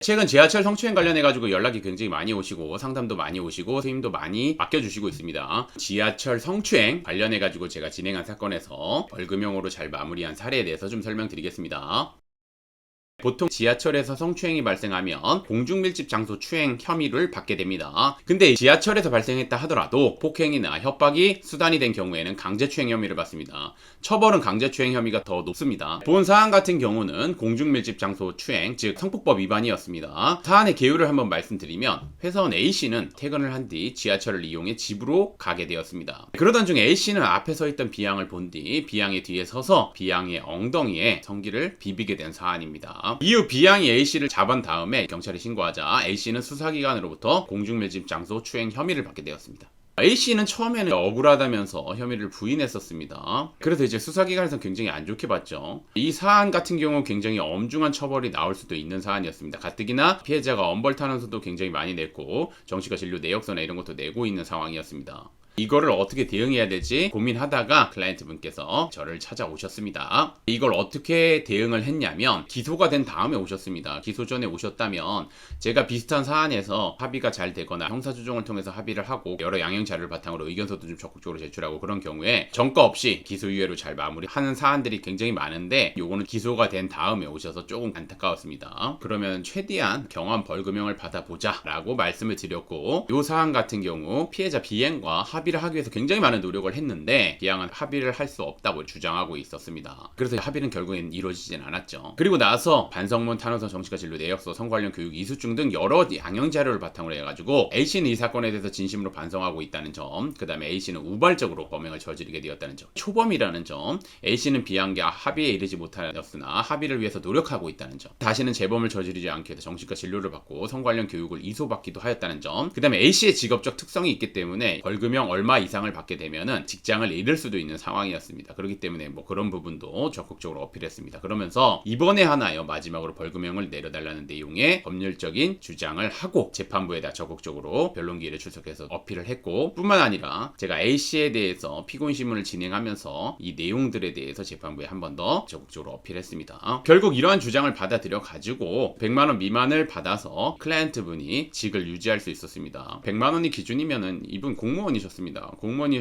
최근 지하철 성추행 관련해가지고 연락이 굉장히 많이 오시고 상담도 많이 오시고 선생님도 많이 맡겨주시고 있습니다. 지하철 성추행 관련해가지고 제가 진행한 사건에서 벌금형으로 잘 마무리한 사례에 대해서 좀 설명드리겠습니다. 보통 지하철에서 성추행이 발생하면 공중밀집 장소 추행 혐의를 받게 됩니다. 근데 지하철에서 발생했다 하더라도 폭행이나 협박이 수단이 된 경우에는 강제추행 혐의를 받습니다. 처벌은 강제추행 혐의가 더 높습니다. 본 사안 같은 경우는 공중밀집 장소 추행, 즉 성폭법 위반이었습니다. 사안의 개요를 한번 말씀드리면 회사원 A씨는 퇴근을 한 뒤 지하철을 이용해 집으로 가게 되었습니다. 그러던 중 A씨는 앞에 서 있던 B양을 본 뒤 B양의 뒤에 서서 B양의 엉덩이에 성기를 비비게 된 사안입니다. 이후 B양이 A씨를 잡은 다음에 경찰에 신고하자 A씨는 수사기관으로부터 공중밀집 장소 추행 혐의를 받게 되었습니다. A씨는 처음에는 억울하다면서 혐의를 부인했었습니다. 그래서 이제 수사기관에서 굉장히 안 좋게 봤죠. 이 사안 같은 경우 굉장히 엄중한 처벌이 나올 수도 있는 사안이었습니다. 가뜩이나 피해자가 엄벌탄원서도 굉장히 많이 냈고 정신과 진료 내역서나 이런 것도 내고 있는 상황이었습니다. 이거를 어떻게 대응해야 될지 고민하다가 클라이언트 분께서 저를 찾아오셨습니다. 이걸 어떻게 대응을 했냐면 기소가 된 다음에 오셨습니다. 기소 전에 오셨다면 제가 비슷한 사안에서 합의가 잘 되거나 형사조정을 통해서 합의를 하고 여러 양형 자료를 바탕으로 의견서도 좀 적극적으로 제출하고 그런 경우에 전과 없이 기소유예로 잘 마무리하는 사안들이 굉장히 많은데 요거는 기소가 된 다음에 오셔서 조금 안타까웠습니다. 그러면 최대한 경험 벌금형을 받아보자 라고 말씀을 드렸고 요 사안 같은 경우 피해자 B양과 합의를 하기 위해서 굉장히 많은 노력을 했는데 B양은 합의를 할 수 없다고 주장하고 있었습니다. 그래서 합의는 결국엔 이루어지진 않았죠. 그리고 나서 반성문, 탄원서, 정신과 진료 내역서, 선고 관련 교육 이수증 등 여러 양형 자료를 바탕으로 해가지고 A씨는 이 사건에 대해서 진심으로 반성하고 있다는 점, 그 다음에 A씨는 우발적으로 범행을 저지르게 되었다는 점, 초범이라는 점, A씨는 B양과 합의에 이르지 못하였으나 합의를 위해서 노력하고 있다는 점, 다시는 재범을 저지르지 않게 해서 정신과 진료를 받고 선고 관련 교육을 이수받기도 하였다는 점, 그 다음에 A씨의 직업적 특성이 있기 때문에 벌금형 얼마 이상을 받게 되면은 직장을 잃을 수도 있는 상황이었습니다. 그렇기 때문에 뭐 그런 부분도 적극적으로 어필했습니다. 그러면서 이번에 하나요 마지막으로 벌금형을 내려달라는 내용의 법률적인 주장을 하고 재판부에다 적극적으로 변론기일에 출석해서 어필을 했고 뿐만 아니라 제가 A씨에 대해서 피고인신문을 진행하면서 이 내용들에 대해서 재판부에 한 번 더 적극적으로 어필했습니다. 결국 이러한 주장을 받아들여 가지고 100만원 미만을 받아서 클라이언트 분이 직을 유지할 수 있었습니다. 100만원이 기준이면은 이분 공무원이셨습니다.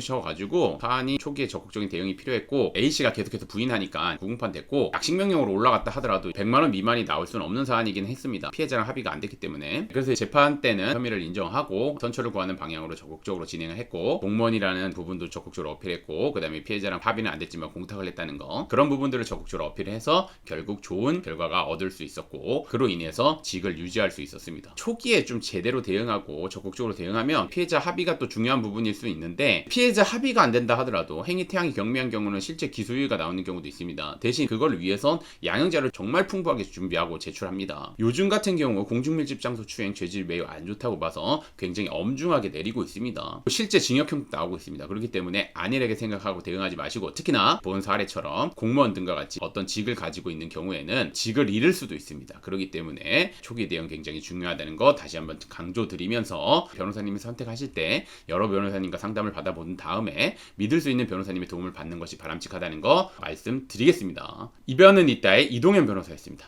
공무원이셔가지고 사안이 초기에 적극적인 대응이 필요했고 A씨가 계속해서 부인하니까 구금판 됐고 약식명령으로 올라갔다 하더라도 100만원 미만이 나올 수는 없는 사안이긴 했습니다. 피해자랑 합의가 안 됐기 때문에. 그래서 재판 때는 혐의를 인정하고 선처를 구하는 방향으로 적극적으로 진행을 했고 공무원이라는 부분도 적극적으로 어필했고 그 다음에 피해자랑 합의는 안 됐지만 공탁을 했다는 거 그런 부분들을 적극적으로 어필해서 결국 좋은 결과가 얻을 수 있었고 그로 인해서 직을 유지할 수 있었습니다. 초기에 좀 제대로 대응하고 적극적으로 대응하면 피해자 합의가 또 중요한 부분일 수 있는데 피해자 합의가 안 된다 하더라도 행위 태양이 경미한 경우는 실제 기소유예가 나오는 경우도 있습니다. 대신 그걸 위해선 양형자를 정말 풍부하게 준비하고 제출합니다. 요즘 같은 경우 공중밀집 장소 추행 죄질이 매우 안 좋다고 봐서 굉장히 엄중하게 내리고 있습니다. 실제 징역형도 나오고 있습니다. 그렇기 때문에 안일하게 생각하고 대응하지 마시고 특히나 본 사례처럼 공무원 등과 같이 어떤 직을 가지고 있는 경우에는 직을 잃을 수도 있습니다. 그렇기 때문에 초기 대응 굉장히 중요하다는 거 다시 한번 강조드리면서 변호사님이 선택하실 때 여러 변호사님과 상담을 받아본 다음에 믿을 수 있는 변호사님의 도움을 받는 것이 바람직하다는 거 말씀드리겠습니다. 이변은 이따의 이동현 변호사였습니다.